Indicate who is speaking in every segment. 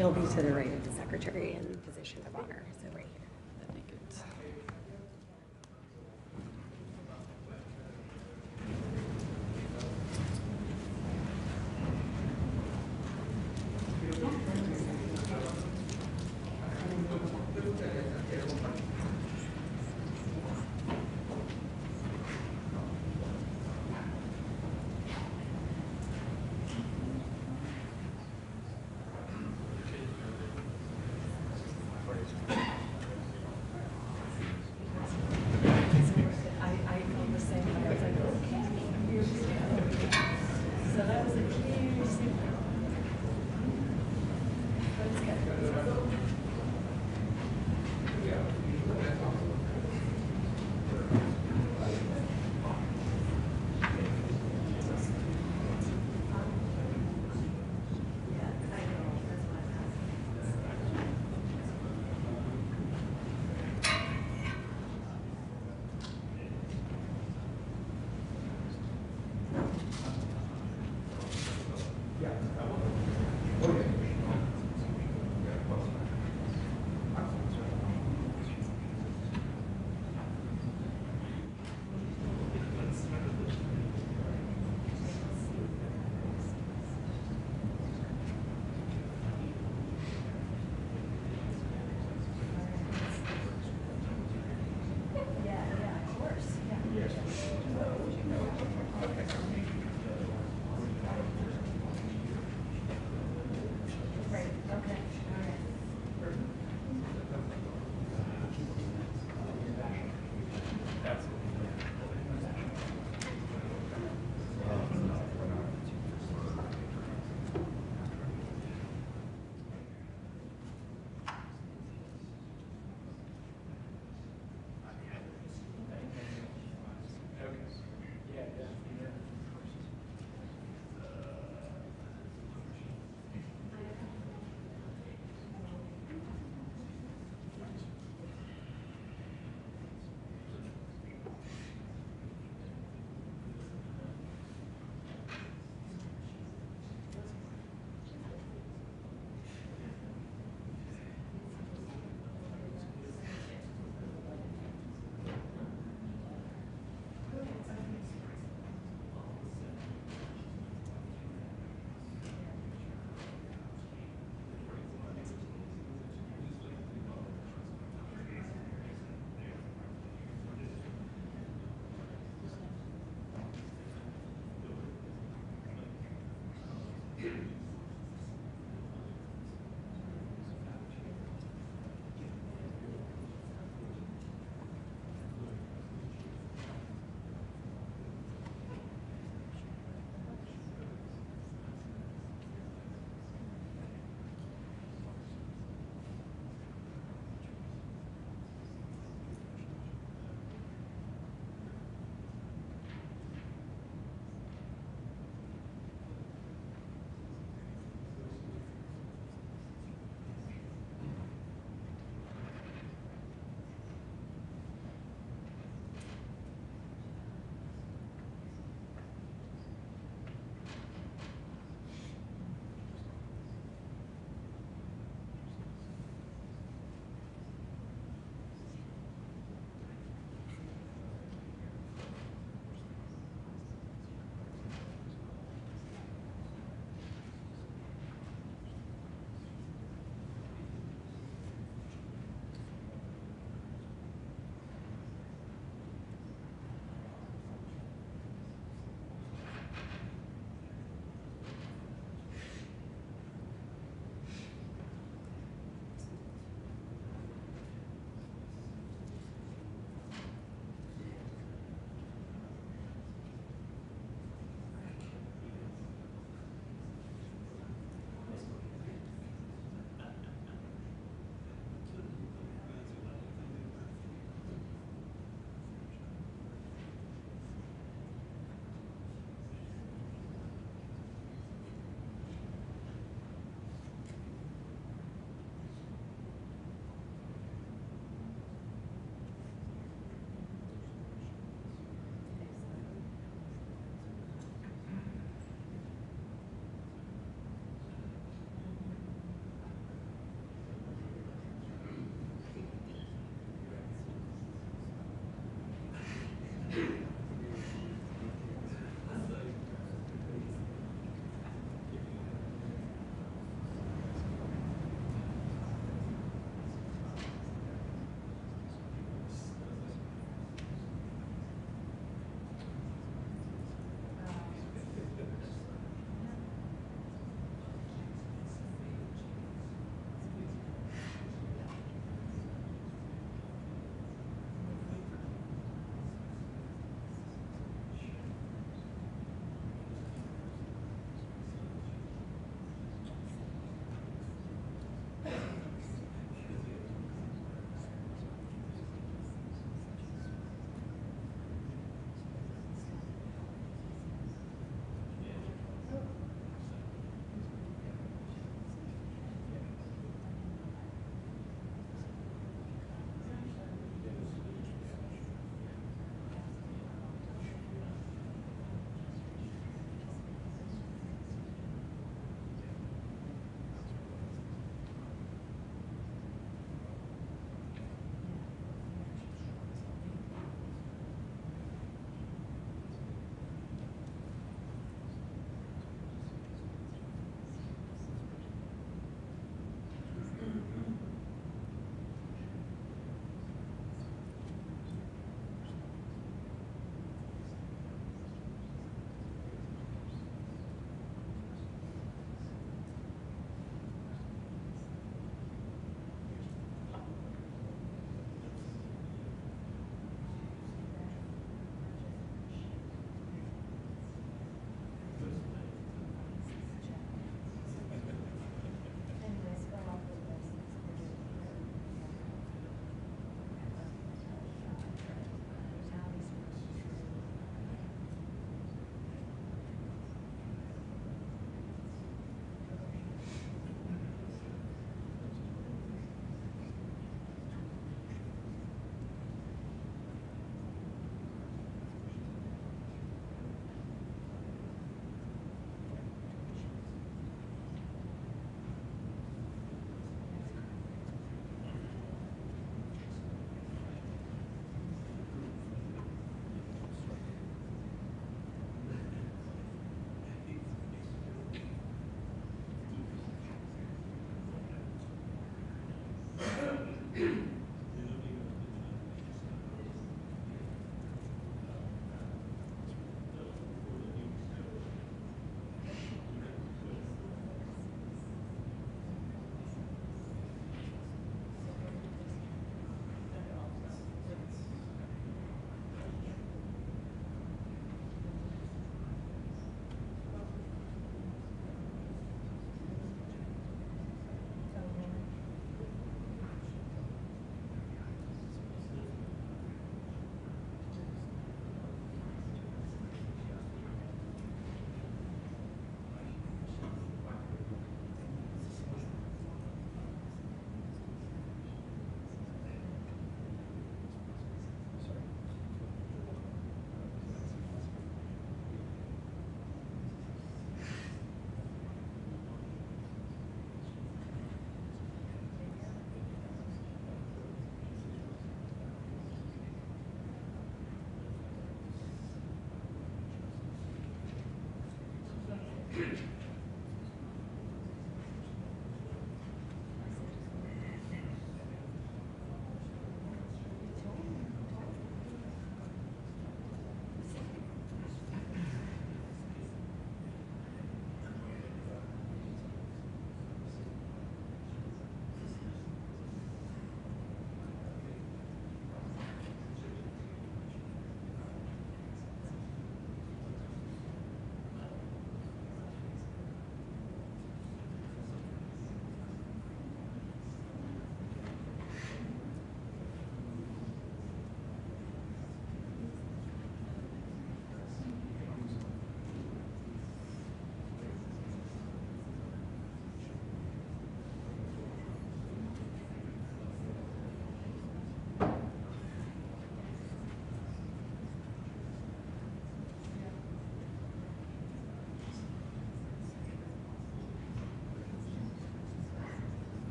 Speaker 1: He'll be to the right of the secretary in position of honor, so right here.
Speaker 2: That'd be good.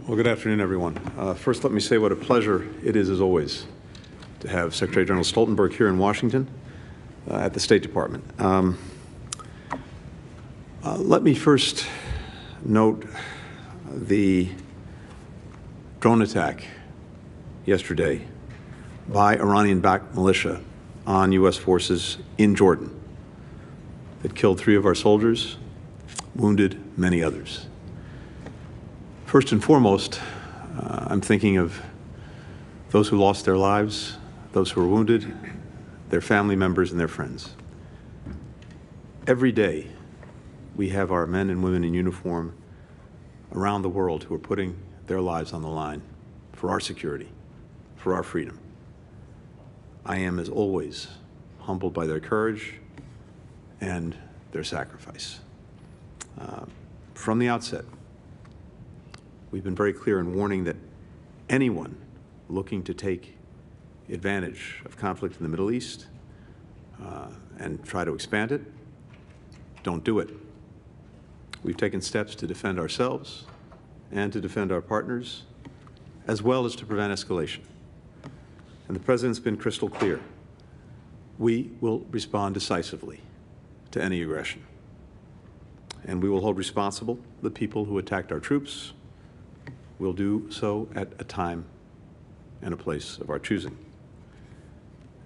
Speaker 2: Well, good afternoon, everyone. First, let me say what a pleasure it is, as always, to have Secretary General Stoltenberg here in Washington at the State Department. Let me first note the drone attack yesterday by Iranian-backed militia on U.S. forces in Jordan that killed 3 of our soldiers, wounded many others. First and foremost, I'm thinking of those who lost their lives, those who were wounded, their family members, and their friends. Every day, we have our men and women in uniform around the world who are putting their lives on the line for our security, for our freedom. I am, as always, humbled by their courage and their sacrifice. From the outset, we've been very clear in warning that anyone looking to take advantage of conflict in the Middle East and try to expand it, don't do it. We've taken steps to defend ourselves and to defend our partners, as well as to prevent escalation. And the President's been crystal clear. We will respond decisively to any aggression. And we will hold responsible the people who attacked our troops. We'll do so at a time and a place of our choosing.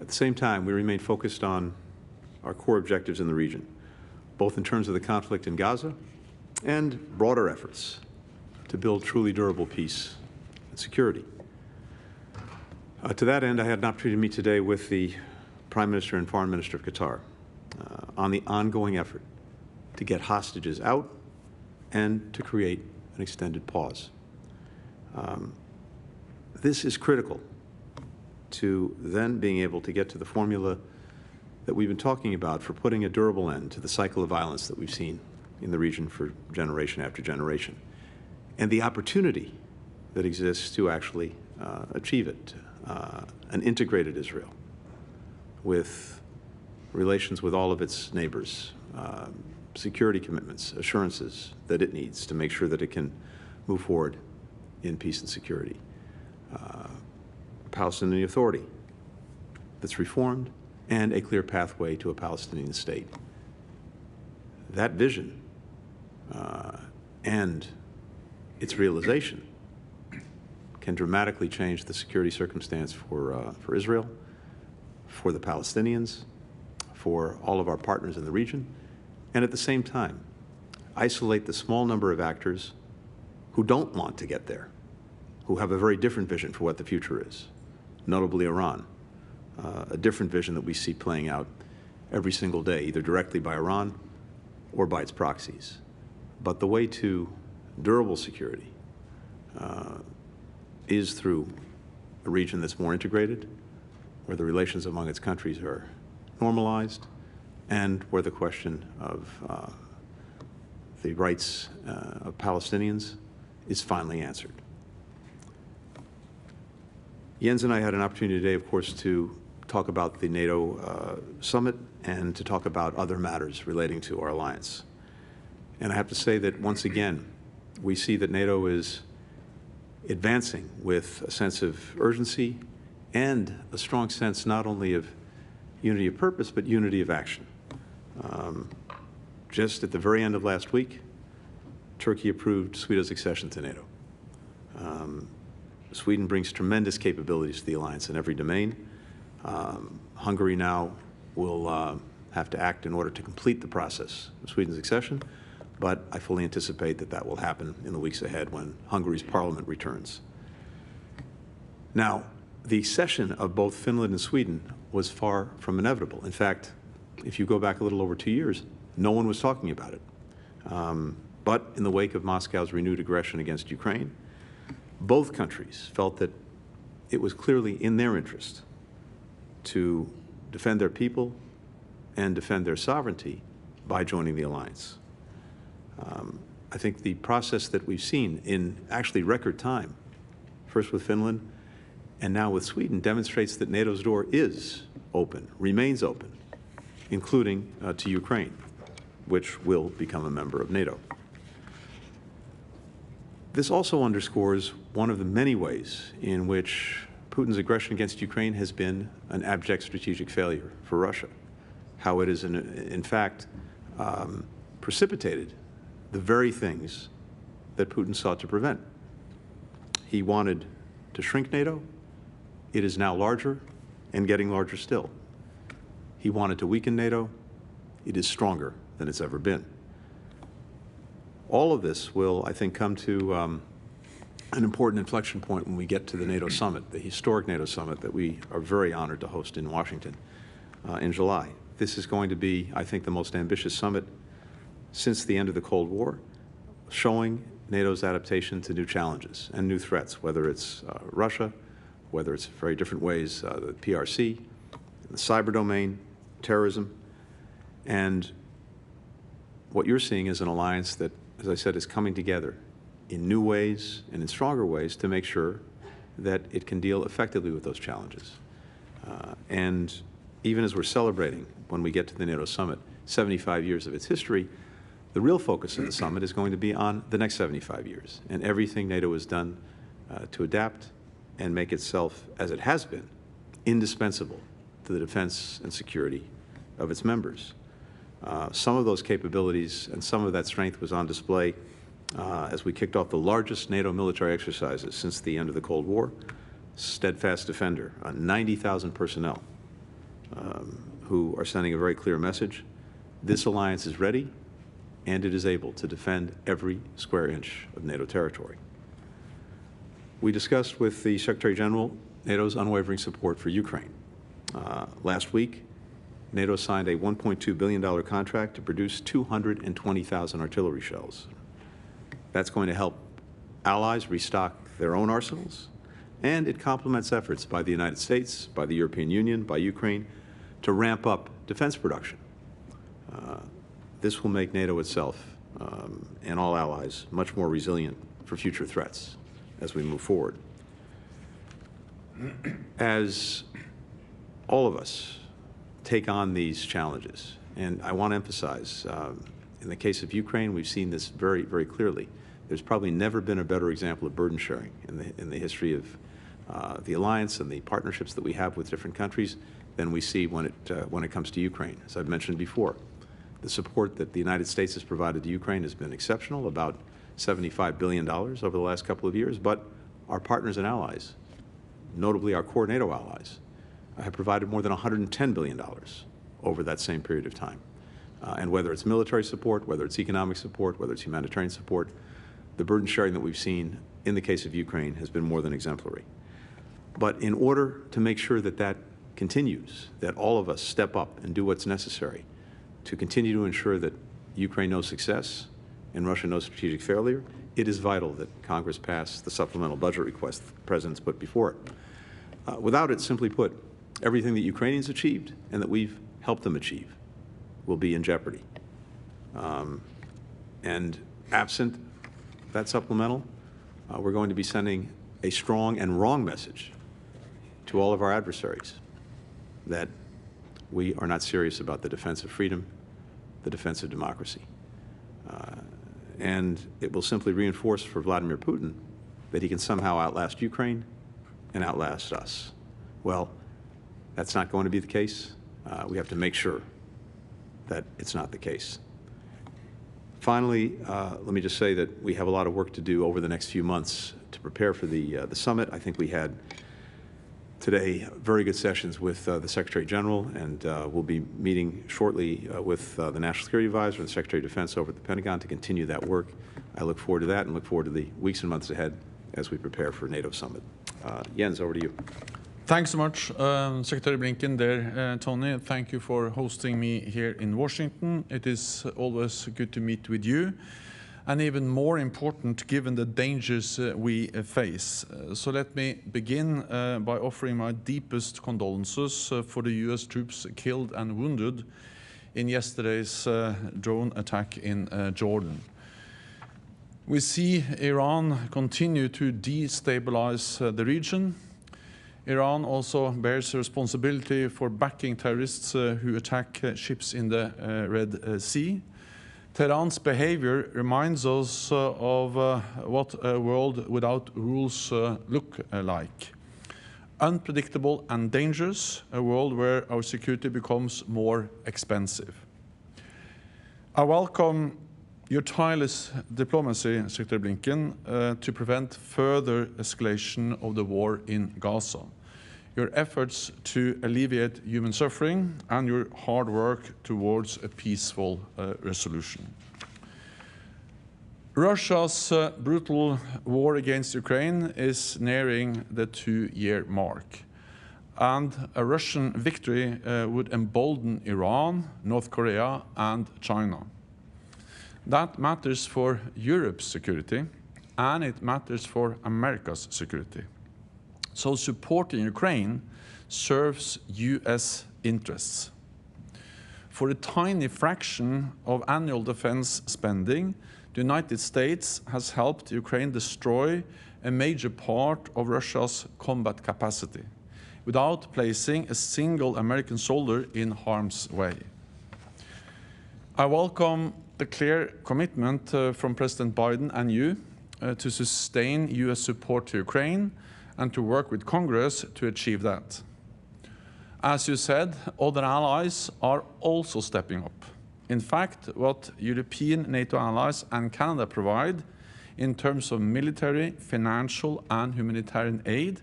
Speaker 2: At the same time, we remain focused on our core objectives in the region, both in terms of the conflict in Gaza and broader efforts to build truly durable peace and security. To that end, I had an opportunity to meet today with the Prime Minister and Foreign Minister of Qatar on the ongoing effort to get hostages out and to create an extended pause. This is critical to then being able to get to the formula that we've been talking about for putting a durable end to the cycle of violence that we've seen in the region for generation after generation, and the opportunity that exists to actually achieve it, an integrated Israel with relations with all of its neighbors, security commitments, assurances that it needs to make sure that it can move forward in peace and security. Palestinian Authority that's reformed, and a clear pathway to a Palestinian state. That vision and its realization can dramatically change the security circumstance for Israel, for the Palestinians, for all of our partners in the region, and at the same time, isolate the small number of actors who don't want to get there, who have a very different vision for what the future is, notably Iran, a different vision that we see playing out every single day, either directly by Iran or by its proxies. But the way to durable security is through a region that's more integrated, where the relations among its countries are normalized, and where the question of the rights of Palestinians is finally answered. Jens and I had an opportunity today, of course, to talk about the NATO summit and to talk about other matters relating to our alliance. And I have to say that, once again, we see that NATO is advancing with a sense of urgency and a strong sense not only of unity of purpose, but unity of action. Just at the very end of last week, Turkey approved Sweden's accession to NATO. Sweden brings tremendous capabilities to the alliance in every domain. Hungary now will have to act in order to complete the process of Sweden's accession, but I fully anticipate that that will happen in the weeks ahead when Hungary's parliament returns. Now, the accession of both Finland and Sweden was far from inevitable. In fact, if you go back a little over 2 years, no one was talking about it. But in the wake of Moscow's renewed aggression against Ukraine, both countries felt that it was clearly in their interest to defend their people and defend their sovereignty by joining the alliance. I think the process that we've seen in actually record time, first with Finland and now with Sweden, demonstrates that NATO's door is open, remains open, including to Ukraine, which will become a member of NATO. This also underscores one of the many ways in which Putin's aggression against Ukraine has been an abject strategic failure for Russia, how it has, in fact, precipitated the very things that Putin sought to prevent. He wanted to shrink NATO. It is now larger and getting larger still. He wanted to weaken NATO. It is stronger than it's ever been. All of this will, I think, come to an important inflection point when we get to the NATO summit, the historic NATO summit that we are very honored to host in Washington in July. This is going to be, I think, the most ambitious summit since the end of the Cold War, showing NATO's adaptation to new challenges and new threats, whether it's Russia, whether it's very different ways, the PRC, the cyber domain, terrorism. And what you're seeing is an alliance that, as I said, is coming together in new ways and in stronger ways to make sure that it can deal effectively with those challenges. And even as we're celebrating, when we get to the NATO summit, 75 years of its history, the real focus of the summit is going to be on the next 75 years and everything NATO has done to adapt and make itself, as it has been, indispensable to the defense and security of its members. Some of those capabilities and some of that strength was on display as we kicked off the largest NATO military exercises since the end of the Cold War. Steadfast Defender, 90,000 personnel who are sending a very clear message. This alliance is ready and it is able to defend every square inch of NATO territory. We discussed with the Secretary General NATO's unwavering support for Ukraine. Last week, NATO signed a $1.2 billion contract to produce 220,000 artillery shells. That's going to help allies restock their own arsenals, and it complements efforts by the United States, by the European Union, by Ukraine, to ramp up defense production. This will make NATO itself and all allies much more resilient for future threats as we move forward. As all of us take on these challenges, and I want to emphasize, in the case of Ukraine, we've seen this very, very clearly. There's probably never been a better example of burden sharing in the history of the alliance and the partnerships that we have with different countries than we see when it comes to Ukraine. As I've mentioned before, the support that the United States has provided to Ukraine has been exceptional, about $75 billion over the last couple of years, but our partners and allies, notably our core NATO allies, have provided more than $110 billion over that same period of time. And whether it's military support, whether it's economic support, whether it's humanitarian support, the burden sharing that we've seen in the case of Ukraine has been more than exemplary. But in order to make sure that that continues, that all of us step up and do what's necessary to continue to ensure that Ukraine knows success and Russia knows strategic failure, it is vital that Congress pass the supplemental budget request the President's put before it. Without it, simply put, everything that Ukrainians achieved and that we've helped them achieve will be in jeopardy. And absent that supplemental, we're going to be sending a strong and wrong message to all of our adversaries that we are not serious about the defense of freedom, the defense of democracy. And it will simply reinforce for Vladimir Putin that he can somehow outlast Ukraine and outlast us. Well, that's not going to be the case. We have to make sure that it's not the case. Finally, let me just say that we have a lot of work to do over the next few months to prepare for the summit. I think we had today very good sessions with the Secretary General, and we'll be meeting shortly with the National Security Advisor and the Secretary of Defense over at the Pentagon to continue that work. I look forward to that and look forward to the weeks and months ahead as we prepare for NATO summit. Jens, over to you.
Speaker 3: Thanks so much, Secretary Blinken there, Tony. Thank you for hosting me here in Washington. It is always good to meet with you, and even more important given the dangers we face. So let me begin by offering my deepest condolences for the US troops killed and wounded in yesterday's drone attack in Jordan. We see Iran continue to destabilize the region. Iran also bears responsibility for backing terrorists who attack ships in the Red Sea. Tehran's behavior reminds us of what a world without rules look like. Unpredictable and dangerous, a world where our security becomes more expensive. I welcome your tireless diplomacy, Secretary Blinken, to prevent further escalation of the war in Gaza, your efforts to alleviate human suffering, and your hard work towards a peaceful resolution. Russia's brutal war against Ukraine is nearing the 2-year mark, and a Russian victory would embolden Iran, North Korea, and China. That matters for Europe's security, and it matters for America's security. So supporting Ukraine serves US interests. For a tiny fraction of annual defense spending, the United States has helped Ukraine destroy a major part of Russia's combat capacity without placing a single American soldier in harm's way. I welcome the clear commitment from President Biden and you to sustain US support to Ukraine and to work with Congress to achieve that. As you said, other allies are also stepping up. In fact, what European NATO allies and Canada provide in terms of military, financial, and humanitarian aid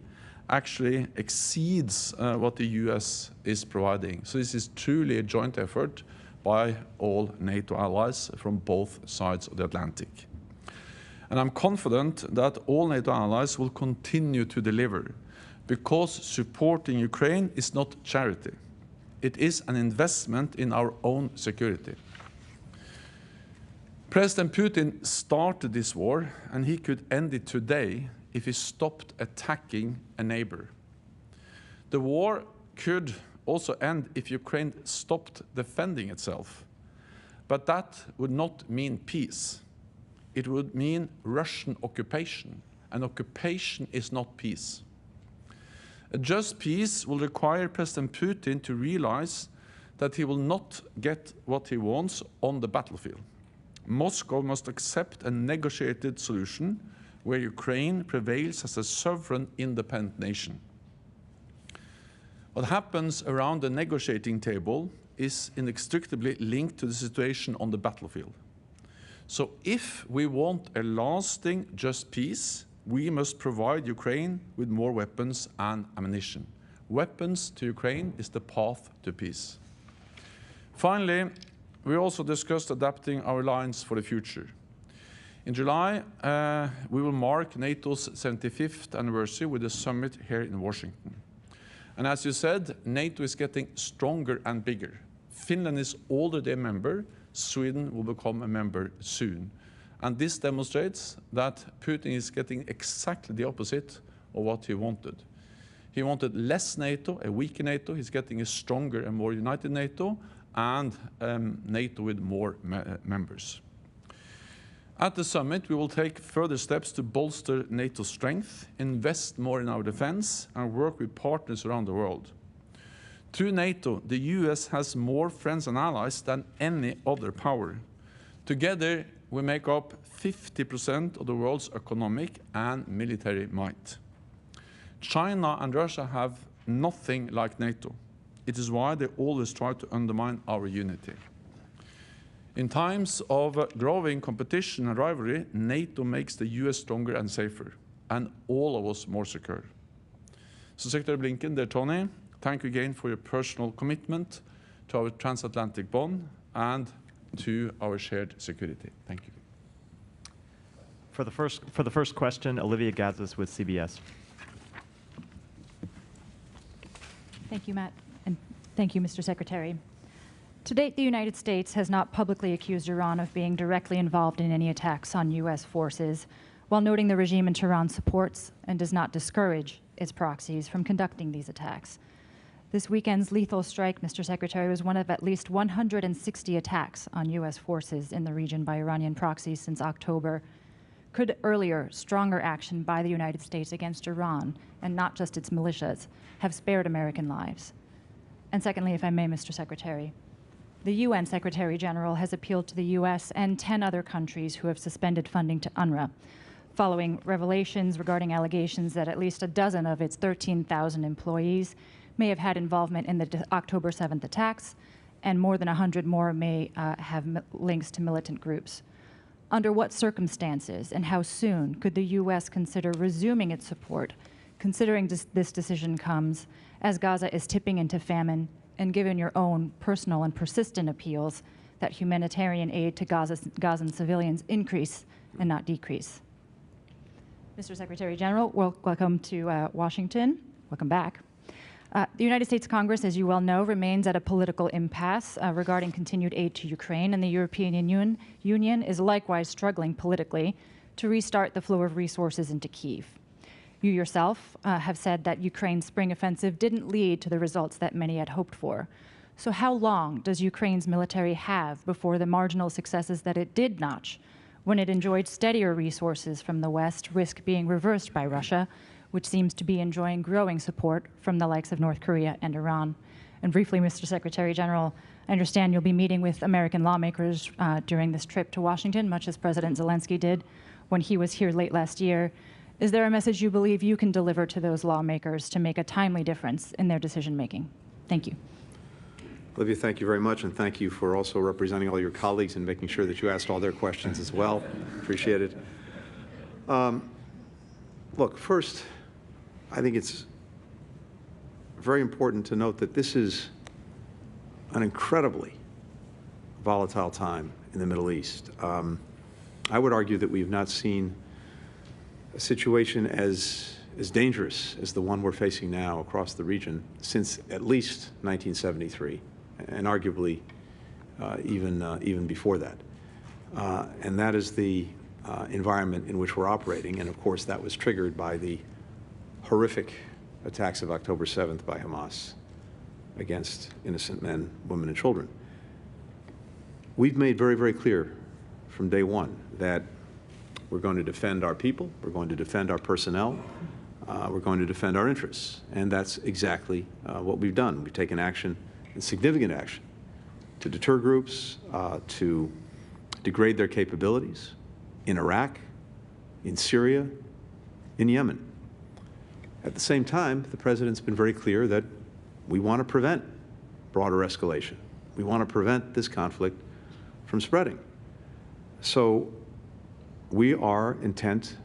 Speaker 3: actually exceeds what the US is providing. So this is truly a joint effort by all NATO allies from both sides of the Atlantic. And I'm confident that all NATO allies will continue to deliver, because supporting Ukraine is not charity. It is an investment in our own security. President Putin started this war, and he could end it today if he stopped attacking a neighbor. The war could also end if Ukraine stopped defending itself. But that would not mean peace. It would mean Russian occupation, and occupation is not peace. A just peace will require President Putin to realize that he will not get what he wants on the battlefield. Moscow must accept a negotiated solution where Ukraine prevails as a sovereign, independent nation. What happens around the negotiating table is inextricably linked to the situation on the battlefield. So if we want a lasting, just peace, we must provide Ukraine with more weapons and ammunition. Weapons to Ukraine is the path to peace. Finally, we also discussed adapting our alliance for the future. In July, we will mark NATO's 75th anniversary with a summit here in Washington. And as you said, NATO is getting stronger and bigger. Finland is already a member. Sweden will become a member soon. And this demonstrates that Putin is getting exactly the opposite of what he wanted. He wanted less NATO, a weaker NATO. He's getting a stronger and more united NATO, and NATO with more members. At the summit, we will take further steps to bolster NATO's strength, invest more in our defense, and work with partners around the world. Through NATO, the US has more friends and allies than any other power. Together, we make up 50% of the world's economic and military might. China and Russia have nothing like NATO. It is why they always try to undermine our unity. In times of growing competition and rivalry, NATO makes the US stronger and safer, and all of us more secure. So Secretary Blinken, dear Tony, thank you again for your personal commitment to our transatlantic bond and to our shared security. Thank you.
Speaker 4: For the first question, Olivia Gazis with CBS.
Speaker 5: Thank you, Matt, and thank you, Mr. Secretary. To date, the United States has not publicly accused Iran of being directly involved in any attacks on U.S. forces, while noting the regime in Tehran supports and does not discourage its proxies from conducting these attacks. This weekend's lethal strike, Mr. Secretary, was one of at least 160 attacks on U.S. forces in the region by Iranian proxies since October. Could earlier, stronger action by the United States against Iran, and not just its militias, have spared American lives? And secondly, if I may, Mr. Secretary, the UN Secretary General has appealed to the US and 10 other countries who have suspended funding to UNRWA, following revelations regarding allegations that at least a dozen of its 13,000 employees may have had involvement in the October 7th attacks, and more than 100 more may have links to militant groups. Under what circumstances and how soon could the U.S. consider resuming its support, considering this decision comes as Gaza is tipping into famine, and given your own personal and persistent appeals that humanitarian aid to Gazan civilians increase and not decrease? Mr. Secretary General, welcome to Washington. Welcome back. The United States Congress, as you well know, remains at a political impasse regarding continued aid to Ukraine, and the European Union is likewise struggling politically to restart the flow of resources into Kyiv. You yourself have said that Ukraine's spring offensive didn't lead to the results that many had hoped for. So how long does Ukraine's military have before the marginal successes that it did notch, when it enjoyed steadier resources from the West, risk being reversed by Russia, which seems to be enjoying growing support from the likes of North Korea and Iran? And briefly, Mr. Secretary General, I understand you'll be meeting with American lawmakers during this trip to Washington, much as President Zelensky did when he was here late last year. Is there a message you believe you can deliver to those lawmakers to make a timely difference in their decision-making? Thank you.
Speaker 2: Olivia, thank you very much, and thank you for also representing all your colleagues and making sure that you asked all their questions as well. Appreciate it. Look, first, I think it's very important to note that this is an incredibly volatile time in the Middle East. I would argue that we have not seen a situation as dangerous as the one we're facing now across the region since at least 1973, and arguably even before that. And that is the environment in which we're operating. And of course, that was triggered by the horrific attacks of October 7th by Hamas against innocent men, women, and children. We've made very, very clear from day one that we're going to defend our people, we're going to defend our personnel, we're going to defend our interests. And that's exactly what we've done. We've taken action, and significant action, to deter groups, to degrade their capabilities in Iraq, in Syria, in Yemen. At the same time, the President's been very clear that we want to prevent broader escalation. We want to prevent this conflict from spreading. So we are intent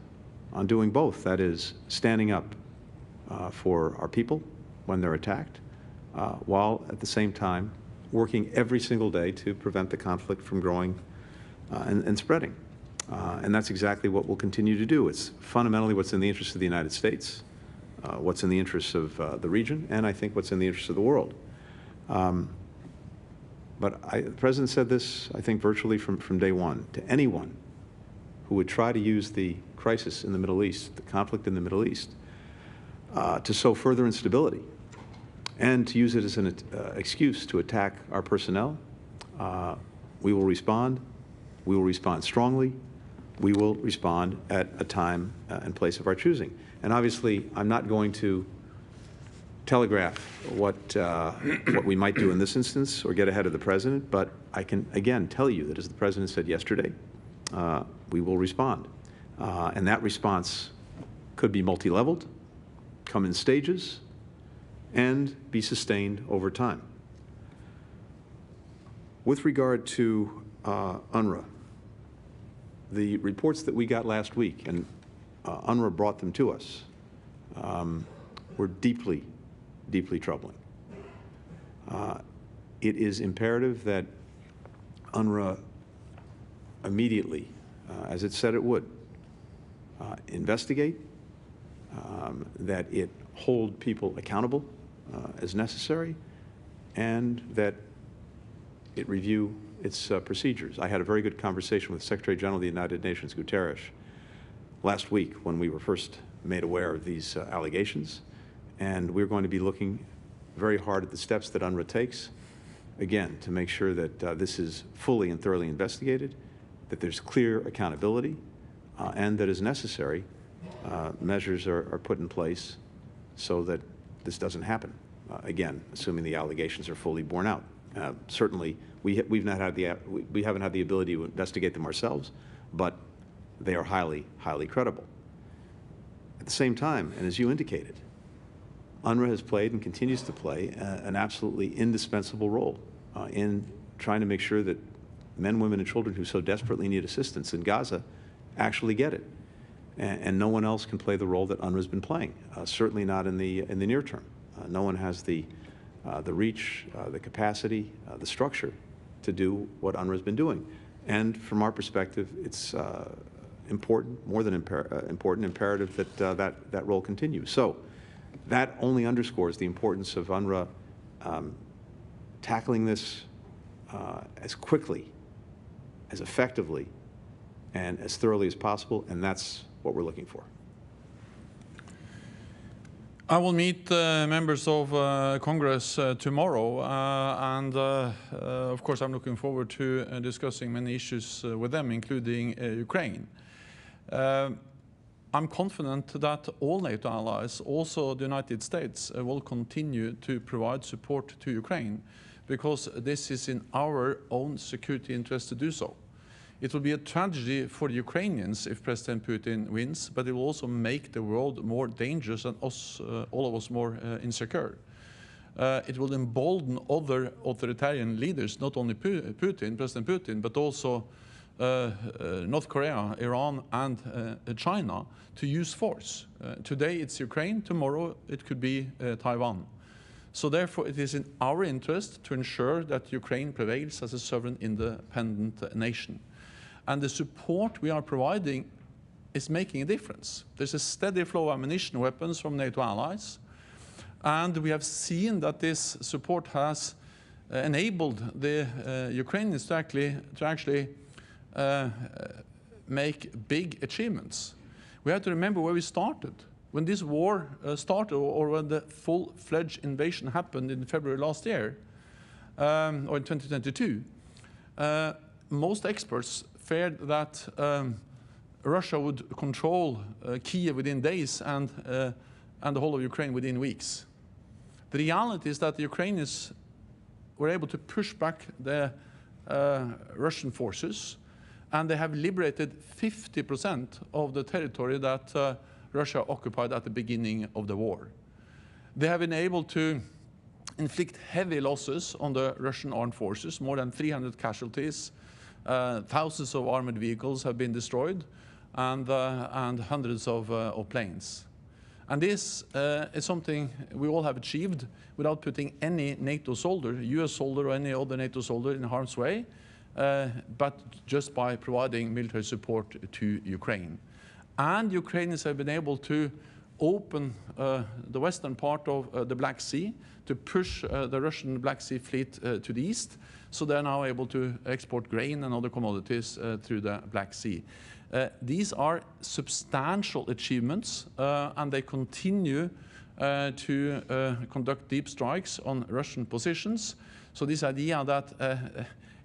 Speaker 2: on doing both. That is, standing up for our people when they're attacked, while at the same time working every single day to prevent the conflict from growing and spreading. And that's exactly what we'll continue to do. It's fundamentally what's in the interest of the United States, what's in the interests of the region, and I think what's in the interest of the world. But the President said this, I think, virtually from day one. To anyone who would try to use the crisis in the Middle East, the conflict in the Middle East, to sow further instability and to use it as an excuse to attack our personnel, we will respond. We will respond strongly. We will respond at a time and place of our choosing. And obviously, I'm not going to telegraph what we might do in this instance or get ahead of the President, but I can, again, tell you that, as the President said yesterday, we will respond. And that response could be multi-leveled, come in stages, and be sustained over time. With regard to UNRWA, the reports that we got last week, and UNRWA brought them to us, were deeply, deeply troubling. It is imperative that UNRWA immediately, as it said it would, investigate, that it hold people accountable as necessary, and that it review its procedures. I had a very good conversation with Secretary General of the United Nations, Guterres, last week when we were first made aware of these allegations, and we're going to be looking very hard at the steps that UNRWA takes, again, to make sure that this is fully and thoroughly investigated, that there's clear accountability, and that, as necessary, measures are put in place so that this doesn't happen, again, assuming the allegations are fully borne out. Certainly, we haven't had the ability to investigate them ourselves, but they are highly, highly credible. At the same time, and as you indicated, UNRWA has played and continues to play an absolutely indispensable role in trying to make sure that men, women, and children who so desperately need assistance in Gaza actually get it. And no one else can play the role that UNRWA has been playing, certainly not in the near term. No one has the reach, the capacity, the structure to do what UNRWA has been doing. And from our perspective, it's important, more than important, imperative that that role continues. So that only underscores the importance of UNRWA tackling this as quickly, as effectively, and as thoroughly as possible, and that's what we're looking for.
Speaker 3: I will meet members of Congress tomorrow, and of course I'm looking forward to discussing many issues with them, including Ukraine. I'm confident that all NATO allies, also the United States, will continue to provide support to Ukraine, because this is in our own security interest to do so. It will be a tragedy for the Ukrainians if President Putin wins, but it will also make the world more dangerous and all of us more insecure. It will embolden other authoritarian leaders, not only President Putin, but also North Korea, Iran, and China, to use force. Today it's Ukraine, tomorrow it could be Taiwan. So therefore it is in our interest to ensure that Ukraine prevails as a sovereign, independent nation. And the support we are providing is making a difference. There's a steady flow of ammunition, weapons from NATO allies, and we have seen that this support has enabled the Ukrainians to actually make big achievements. We have to remember where we started. When this war started, or when the full-fledged invasion happened in February last year, or in 2022, most experts feared that Russia would control Kiev within days and the whole of Ukraine within weeks. The reality is that the Ukrainians were able to push back the Russian forces, and they have liberated 50% of the territory that Russia occupied at the beginning of the war. They have been able to inflict heavy losses on the Russian armed forces, more than 300 casualties. Thousands of armored vehicles have been destroyed, and hundreds of planes. And this is something we all have achieved without putting any NATO soldier, US soldier or any other NATO soldier, in harm's way, but just by providing military support to Ukraine. And Ukrainians have been able to open the western part of the Black Sea to push the Russian Black Sea fleet to the east. So they're now able to export grain and other commodities through the Black Sea. These are substantial achievements, and they continue to conduct deep strikes on Russian positions. So this idea that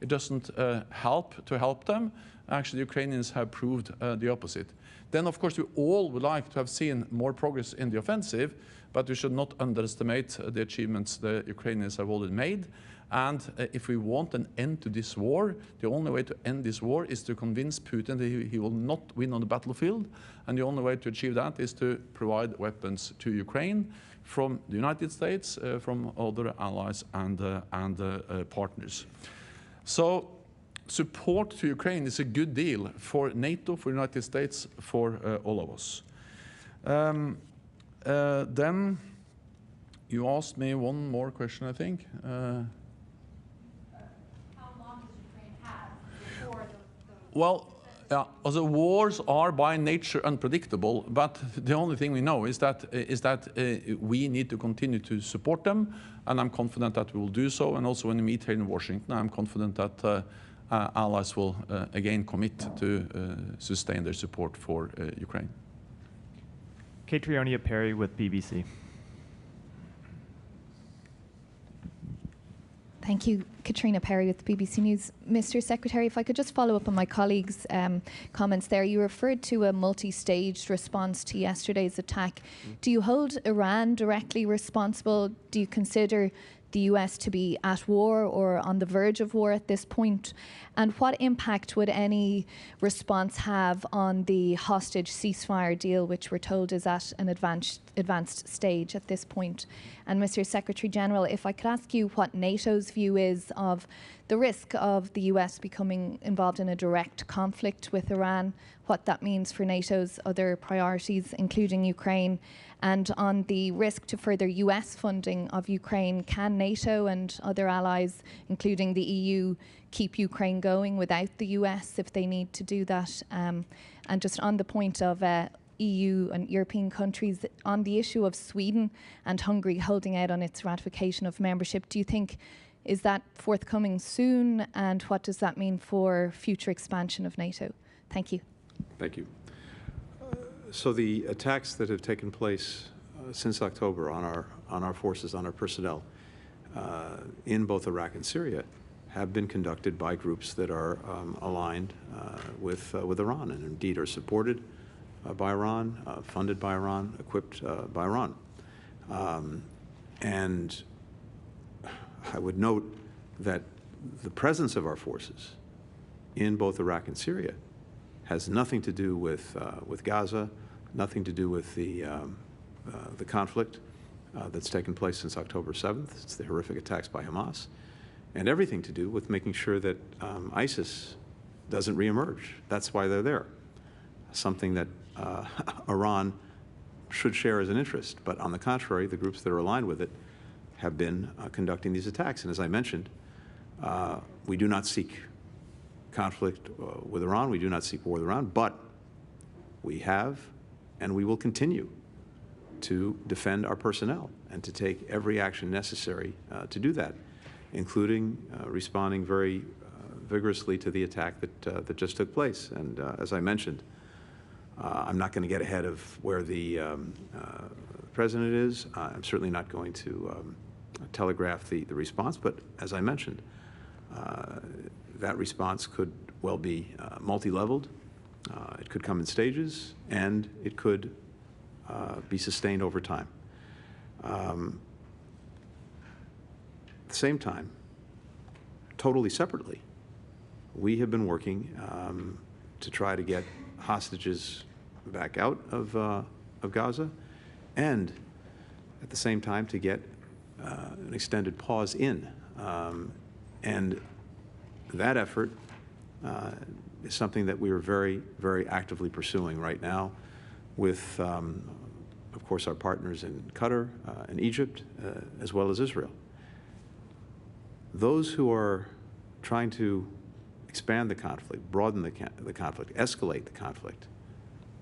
Speaker 3: it doesn't help to help them, actually the Ukrainians have proved the opposite. Then, of course, we all would like to have seen more progress in the offensive, but we should not underestimate the achievements the Ukrainians have already made. And if we want an end to this war, the only way to end this war is to convince Putin that he will not win on the battlefield. And the only way to achieve that is to provide weapons to Ukraine from the United States, from other allies and partners. So support to Ukraine is a good deal for NATO, for the United States, for all of us. Then you asked me one more question, I think. Well, the wars are by nature unpredictable, but the only thing we know is that we need to continue to support them, and I'm confident that we will do so. And also when we meet here in Washington, I'm confident that allies will again commit to sustain their support for Ukraine.
Speaker 4: Catriona Perry with BBC.
Speaker 6: Thank you, Katrina Perry with BBC News. Mr. Secretary, if I could just follow up on my colleague's comments there. You referred to a multi-staged response to yesterday's attack. Do you hold Iran directly responsible? Do you consider the US to be at war or on the verge of war at this point? And what impact would any response have on the hostage ceasefire deal, which we're told is at an advanced stage at this point? And Mr. Secretary General, if I could ask you what NATO's view is of the risk of the US becoming involved in a direct conflict with Iran, what that means for NATO's other priorities, including Ukraine, and on the risk to further US funding of Ukraine, can NATO and other allies, including the EU, keep Ukraine going without the US if they need to do that? And just on the point of EU and European countries, on the issue of Sweden and Hungary holding out on its ratification of membership, do you think, is that forthcoming soon? And what does that mean for future expansion of NATO? Thank you.
Speaker 2: Thank you. So the attacks that have taken place since October on our forces, on our personnel, in both Iraq and Syria, have been conducted by groups that are aligned with Iran, and indeed are supported by Iran, funded by Iran, equipped by Iran. And I would note that the presence of our forces in both Iraq and Syria has nothing to do with Gaza, nothing to do with the conflict that's taken place since October 7th. It's the horrific attacks by Hamas, and everything to do with making sure that ISIS doesn't reemerge. That's why they're there, something that Iran should share as an interest. But on the contrary, the groups that are aligned with it have been conducting these attacks. And as I mentioned, we do not seek conflict with Iran. We do not seek war with Iran, but we have and we will continue to defend our personnel and to take every action necessary to do that, including responding very vigorously to the attack that just took place. And as I mentioned, I'm not going to get ahead of where the president is. I'm certainly not going to telegraph the response, but as I mentioned, that response could well be multi-leveled. It could come in stages, and it could be sustained over time. At the same time, totally separately, we have been working to try to get hostages back out of Gaza, and at the same time to get an extended pause in. And that effort is something that we are very, very actively pursuing right now with, of course, our partners in Qatar and Egypt, as well as Israel. Those who are trying to expand the conflict, broaden the conflict, escalate the conflict,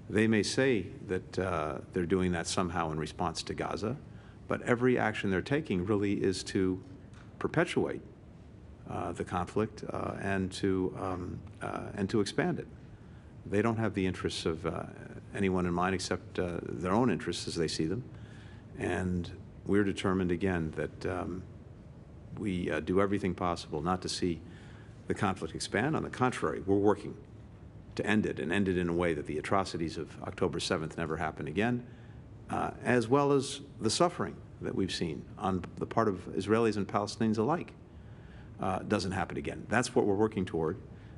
Speaker 2: they may say that they're doing that somehow in response to Gaza, but every action they're taking really is to perpetuate the conflict and to expand it. They don't have the interests of anyone in mind except their own interests as they see them. And we're determined, again, that we do everything possible not to see the conflict expand. On the contrary, we're working to end it, and end it in a way that the atrocities of October 7th never happen again, as well as the suffering that we've seen on the part of Israelis and Palestinians alike doesn't happen again. That's what we're working toward,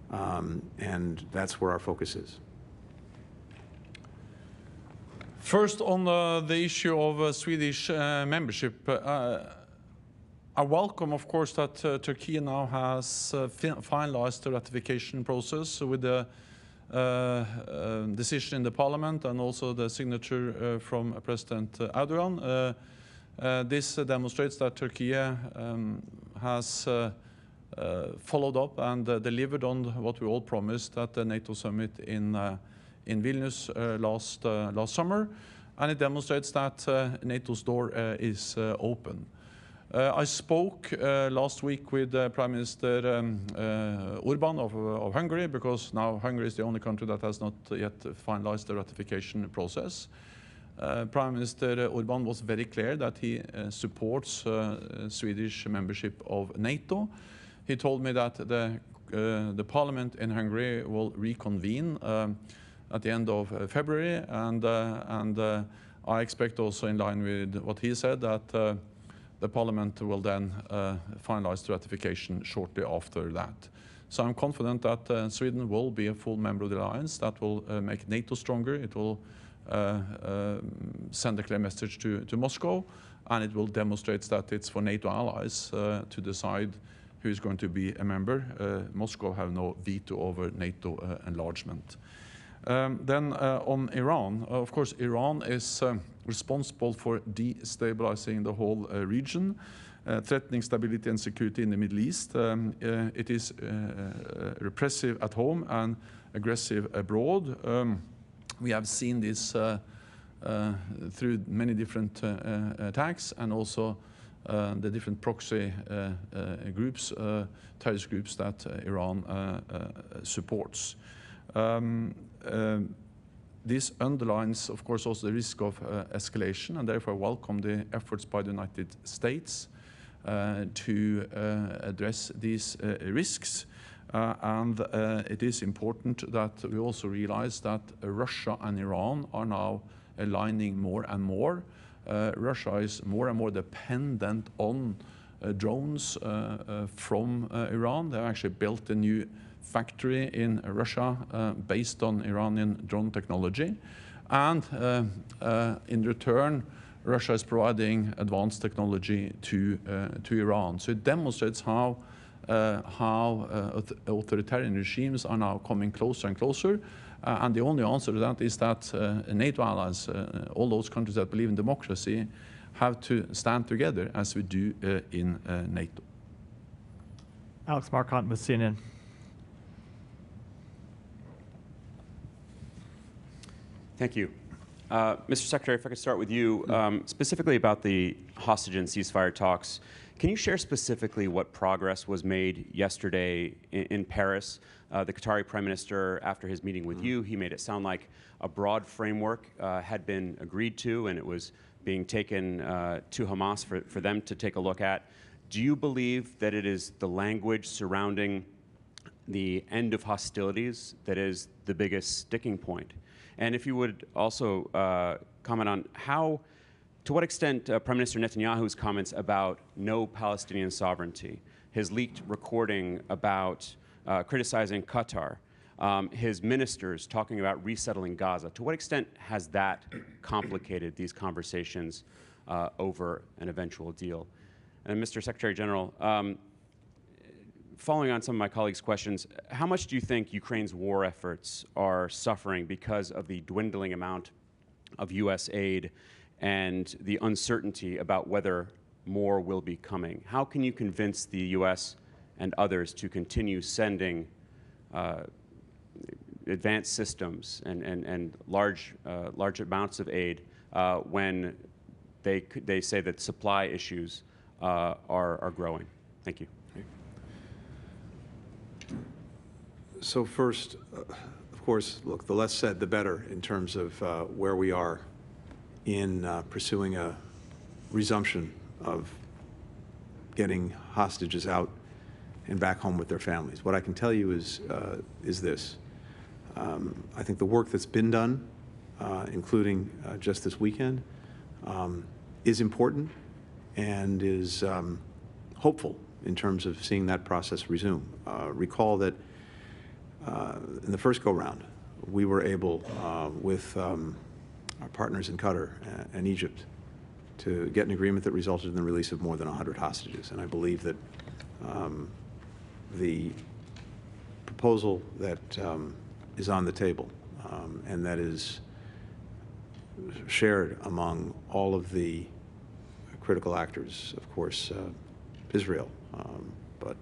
Speaker 2: and that's where our focus is.
Speaker 3: First, on the issue of Swedish membership, I welcome, of course, that Turkey now has finalized the ratification process with the decision in the parliament and also the signature from President Erdogan. This demonstrates that Turkey has followed up and delivered on what we all promised at the NATO summit in Vilnius last summer, and it demonstrates that NATO's door is open. I spoke last week with Prime Minister Orban of Hungary, because now Hungary is the only country that has not yet finalized the ratification process. Prime Minister Orban was very clear that he supports Swedish membership of NATO. He told me that the parliament in Hungary will reconvene at the end of February, and I expect also, in line with what he said, that the Parliament will then finalize the ratification shortly after that. So I'm confident that Sweden will be a full member of the alliance. That will make NATO stronger. It will send a clear message to Moscow, and it will demonstrate that it's for NATO allies to decide who is going to be a member. Moscow have no veto over NATO enlargement. Then on Iran, of course, Iran is responsible for destabilizing the whole region, threatening stability and security in the Middle East. It is repressive at home and aggressive abroad. We have seen this through many different attacks, and also the different proxy groups, terrorist groups that Iran supports. This underlines, of course, also the risk of escalation, and therefore welcome the efforts by the United States to address these risks. And it is important that we also realize that Russia and Iran are now aligning more and more. Russia is more and more dependent on drones from Iran. They actually built a new factory in Russia based on Iranian drone technology. And in return, Russia is providing advanced technology to Iran. So it demonstrates how authoritarian regimes are now coming closer and closer. And the only answer to that is that NATO allies, all those countries that believe in democracy, have to stand together as we do in NATO.
Speaker 4: Alex Marquardt with CNN.
Speaker 7: Thank you. Mr. Secretary, if I could start with you, specifically about the hostage and ceasefire talks. Can you share specifically what progress was made yesterday in Paris? The Qatari Prime Minister, after his meeting with you, he made it sound like a broad framework had been agreed to, and it was being taken to Hamas for them to take a look at. Do you believe that it is the language surrounding the end of hostilities that is the biggest sticking point? And if you would also comment on to what extent Prime Minister Netanyahu's comments about no Palestinian sovereignty, his leaked recording about criticizing Qatar, his ministers talking about resettling Gaza, to what extent has that complicated these conversations over an eventual deal? And Mr. Secretary General, following on some of my colleagues' questions, how much do you think Ukraine's war efforts are suffering because of the dwindling amount of U.S. aid and the uncertainty about whether more will be coming? How can you convince the U.S. and others to continue sending advanced systems and large amounts of aid when they say that supply issues are growing? Thank you.
Speaker 2: So first, of course, look, the less said, the better in terms of where we are in pursuing a resumption of getting hostages out and back home with their families. What I can tell you is this. I think the work that's been done, including just this weekend, is important and is hopeful in terms of seeing that process resume. Recall that in the first go-round, we were able, with our partners in Qatar and Egypt, to get an agreement that resulted in the release of more than 100 hostages. And I believe that the proposal that is on the table and that is shared among all of the critical actors, of course, Israel, but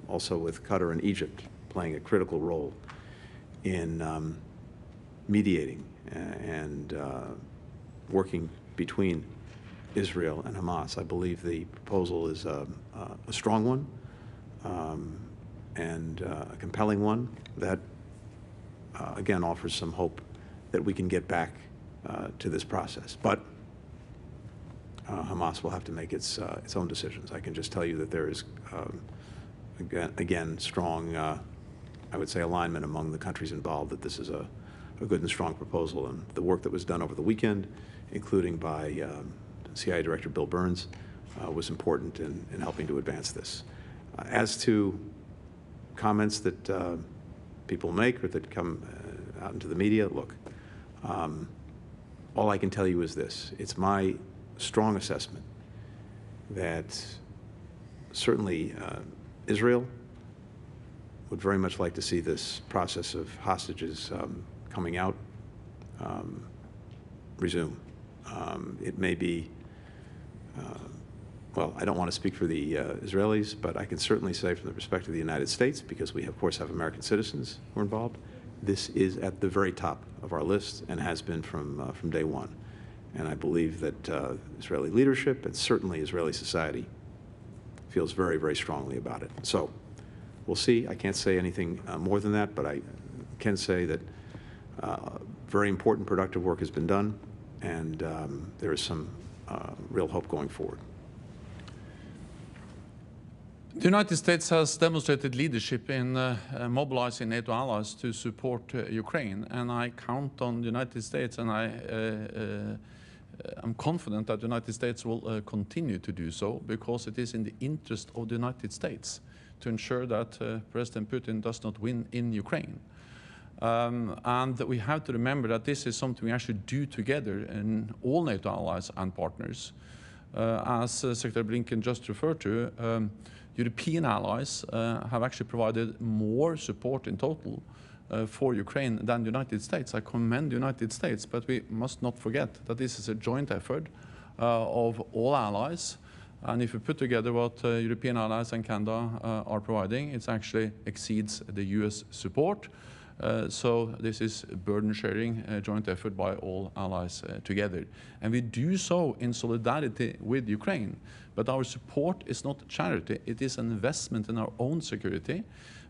Speaker 2: also with Qatar and Egypt playing a critical role in mediating and working between Israel and Hamas. I believe the proposal is a strong one and a compelling one that, again, offers some hope that we can get back to this process. But Hamas will have to make its own decisions. I can just tell you that there is, again, strong, I would say, alignment among the countries involved that this is a good and strong proposal. And the work that was done over the weekend, including by CIA Director Bill Burns, was important in helping to advance this. As to comments that people make or that come out into the media, look, all I can tell you is this. It's my strong assessment that certainly Israel would very much like to see this process of hostages coming out resume. It may be, well, I don't want to speak for the Israelis, but I can certainly say from the perspective of the United States, because we of course have American citizens who are involved, this is at the very top of our list and has been from day one. And I believe that Israeli leadership and certainly Israeli society feels very, very strongly about it. So we'll see. I can't say anything more than that, but I can say that very important productive work has been done, and there is some real hope going forward.
Speaker 3: The United States has demonstrated leadership in mobilizing NATO allies to support Ukraine, and I count on the United States, and I'm confident that the United States will continue to do so, because it is in the interest of the United States to ensure that President Putin does not win in Ukraine. And we have to remember that this is something we actually do together in all NATO allies and partners. As Secretary Blinken just referred to, European allies have actually provided more support in total for Ukraine than the United States. I commend the United States, but we must not forget that this is a joint effort of all allies. And if you put together what European allies and Canada are providing, it actually exceeds the US support. So this is burden sharing, a joint effort by all allies together. And we do so in solidarity with Ukraine. But our support is not charity, it is an investment in our own security,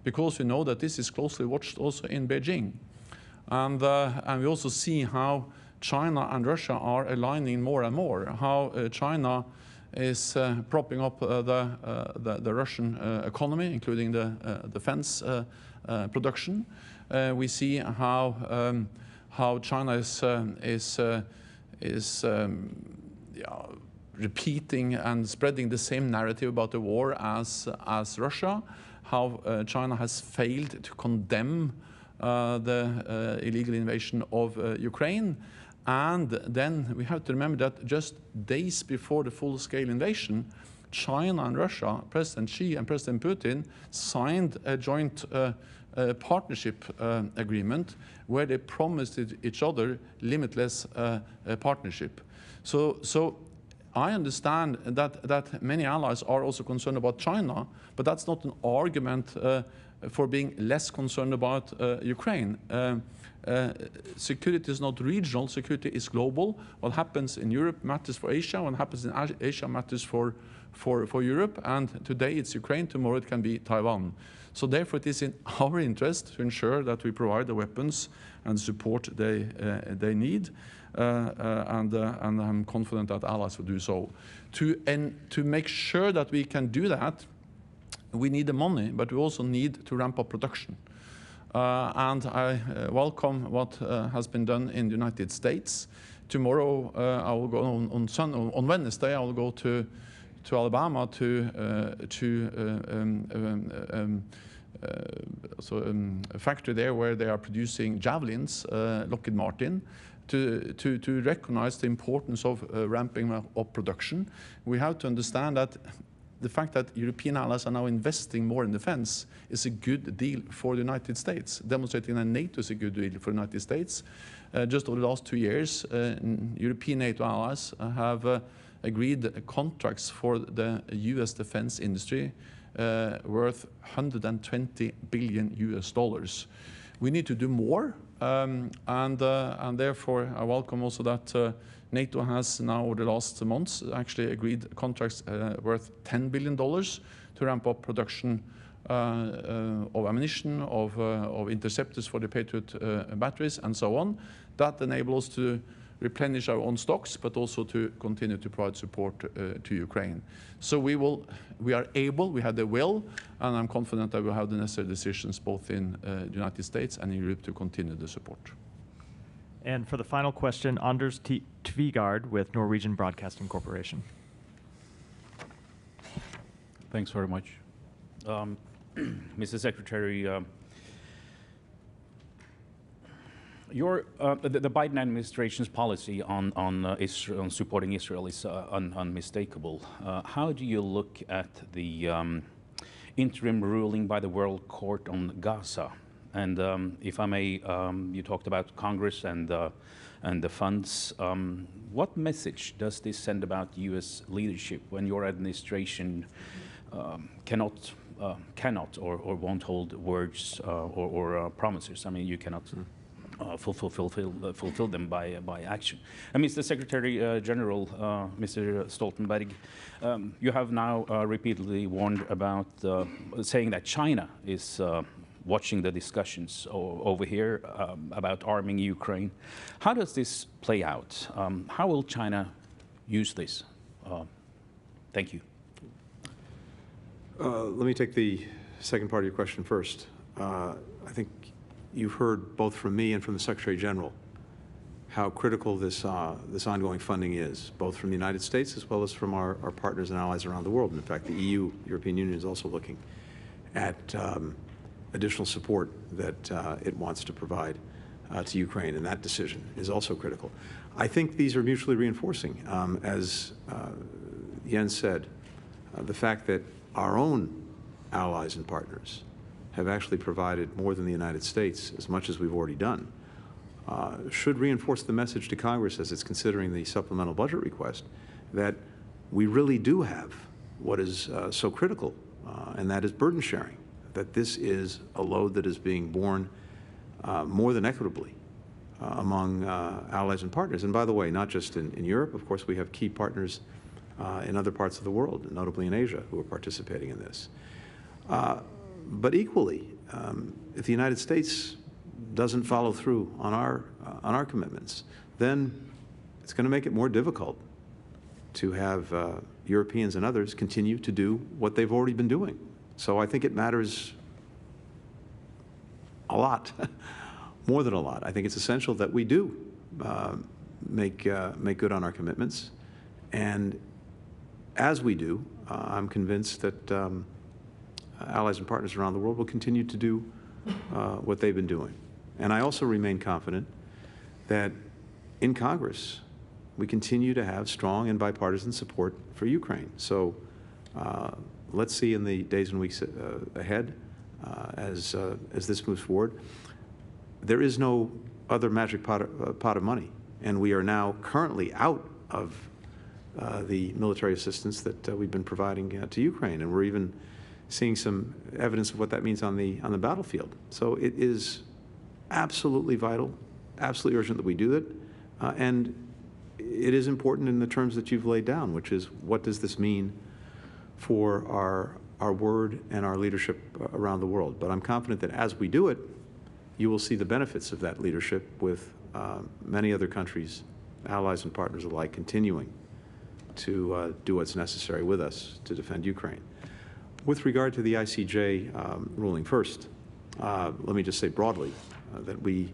Speaker 3: because we know that this is closely watched also in Beijing. And we also see how China and Russia are aligning more and more, how China is propping up the Russian economy, including the defense production. We see how China is repeating and spreading the same narrative about the war as Russia, how China has failed to condemn the illegal invasion of Ukraine. And then we have to remember that just days before the full-scale invasion, China and Russia, President Xi and President Putin, signed a joint partnership agreement where they promised each other limitless partnership. So I understand that many allies are also concerned about China, but that's not an argument for being less concerned about Ukraine. Security is not regional, security is global. What happens in Europe matters for Asia, what happens in Asia matters for Europe, and today it's Ukraine, tomorrow it can be Taiwan. So therefore it is in our interest to ensure that we provide the weapons and support they need, and I'm confident that allies will do so. To make sure that we can do that, we need the money, but we also need to ramp up production. And I welcome what has been done in the United States. Tomorrow, I will go on Wednesday. I will go to Alabama to a factory there where they are producing javelins, Lockheed Martin, to recognize the importance of ramping up production. We have to understand that the fact that European allies are now investing more in defense is a good deal for the United States, demonstrating that NATO is a good deal for the United States. Just over the last 2 years, European NATO allies have agreed contracts for the US defense industry worth $120 billion. We need to do more, and therefore I welcome also that NATO has now, over the last months, actually agreed contracts worth $10 billion to ramp up production of ammunition, of interceptors for the Patriot batteries, and so on. That enables us to replenish our own stocks, but also to continue to provide support to Ukraine. So we are able, we have the will, and I'm confident that we'll have the necessary decisions both in the United States and in Europe to continue the support.
Speaker 4: And for the final question, Anders Tvegard with Norwegian Broadcasting Corporation.
Speaker 8: Thanks very much. Mr. Secretary, the Biden administration's policy on supporting Israel is unmistakable. How do you look at the interim ruling by the World Court on Gaza? And if I may, you talked about Congress and the funds. What message does this send about U.S. leadership when your administration cannot or won't hold words or promises? I mean, you cannot fulfill them by action. And Mr. Secretary General, Mr. Stoltenberg, you have now repeatedly warned about saying that China is watching the discussions over here about arming Ukraine. How does this play out? How will China use this? Thank you.
Speaker 2: Let me take the second part of your question first. I think you've heard both from me and from the Secretary General how critical this ongoing funding is, both from the United States as well as from our partners and allies around the world. And in fact, the EU, European Union, is also looking at additional support that it wants to provide to Ukraine, and that decision is also critical. I think these are mutually reinforcing. As Jens said, the fact that our own allies and partners have actually provided more than the United States, as much as we've already done, should reinforce the message to Congress as it's considering the supplemental budget request that we really do have what is so critical, and that is burden sharing, that this is a load that is being borne more than equitably among allies and partners. And by the way, not just in Europe, of course, we have key partners in other parts of the world, notably in Asia, who are participating in this. But equally, if the United States doesn't follow through on our commitments, then it's going to make it more difficult to have Europeans and others continue to do what they've already been doing. So I think it matters a lot, more than a lot. I think it's essential that we do make good on our commitments, and as we do, I'm convinced that allies and partners around the world will continue to do what they've been doing. And I also remain confident that in Congress, we continue to have strong and bipartisan support for Ukraine. So let's see in the days and weeks ahead as this moves forward. There is no other magic pot of money, and we are now currently out of the military assistance that we've been providing to Ukraine, and we're even seeing some evidence of what that means on the battlefield. So it is absolutely vital, absolutely urgent that we do it, and it is important in the terms that you've laid down, which is what does this mean for our word and our leadership around the world. But I'm confident that as we do it, you will see the benefits of that leadership with many other countries, allies and partners alike, continuing to do what's necessary with us to defend Ukraine. With regard to the ICJ ruling first, let me just say broadly that we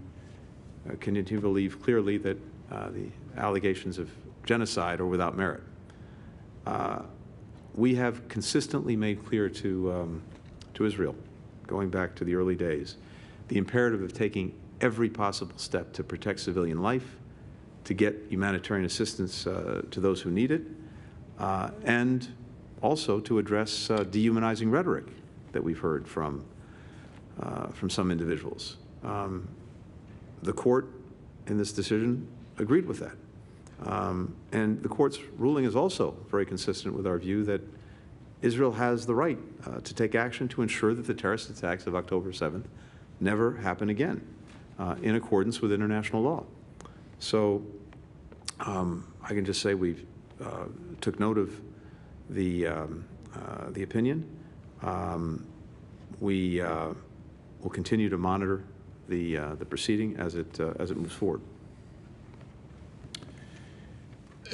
Speaker 2: continue to believe clearly that the allegations of genocide are without merit. We have consistently made clear to Israel, going back to the early days, the imperative of taking every possible step to protect civilian life, to get humanitarian assistance to those who need it, and also to address dehumanizing rhetoric that we've heard from some individuals. The court in this decision agreed with that. And the court's ruling is also very consistent with our view that Israel has the right to take action to ensure that the terrorist attacks of October 7th never happen again in accordance with international law. So I can just say we've took note of the opinion. We will continue to monitor the proceeding as it moves forward.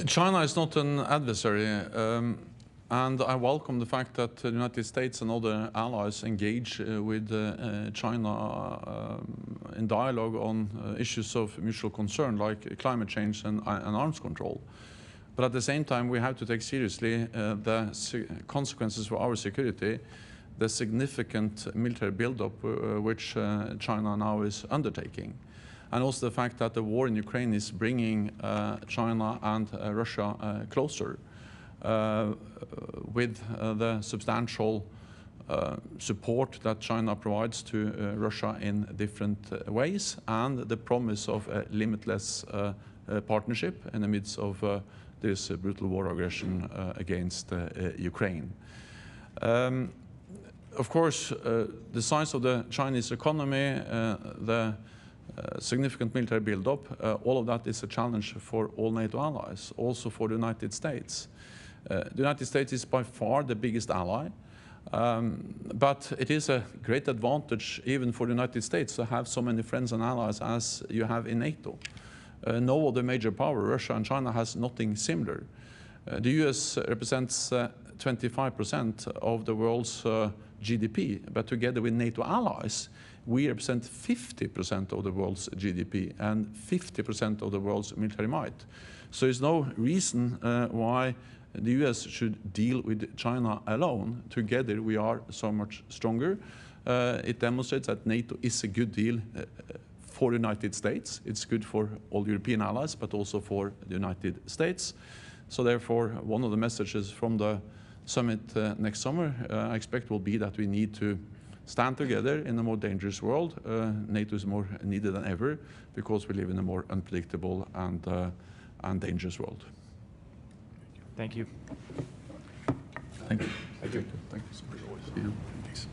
Speaker 3: China is not an adversary, and I welcome the fact that the United States and other allies engage with China in dialogue on issues of mutual concern like climate change and arms control. But at the same time, we have to take seriously the consequences for our security, the significant military buildup which China now is undertaking. And also the fact that the war in Ukraine is bringing China and Russia closer with the substantial support that China provides to Russia in different ways, and the promise of a limitless partnership in the midst of this brutal war aggression against Ukraine. Of course, the size of the Chinese economy, the significant military buildup, all of that is a challenge for all NATO allies, also for the United States. The United States is by far the biggest ally, but it is a great advantage even for the United States to have so many friends and allies as you have in NATO. No other major power, Russia and China, has nothing similar. The US represents 25% of the world's GDP, but together with NATO allies, we represent 50% of the world's GDP and 50% of the world's military might. So there's no reason why the US should deal with China alone. Together we are so much stronger. It demonstrates that NATO is a good deal for the United States. It's good for all European allies, but also for the United States. So therefore, one of the messages from the summit next summer, I expect, will be that we need to stand together in a more dangerous world. NATO is more needed than ever because we live in a more unpredictable and dangerous world.
Speaker 4: Thank you.
Speaker 3: Thank you. Thank you. Thank you so much. Yeah. Thanks.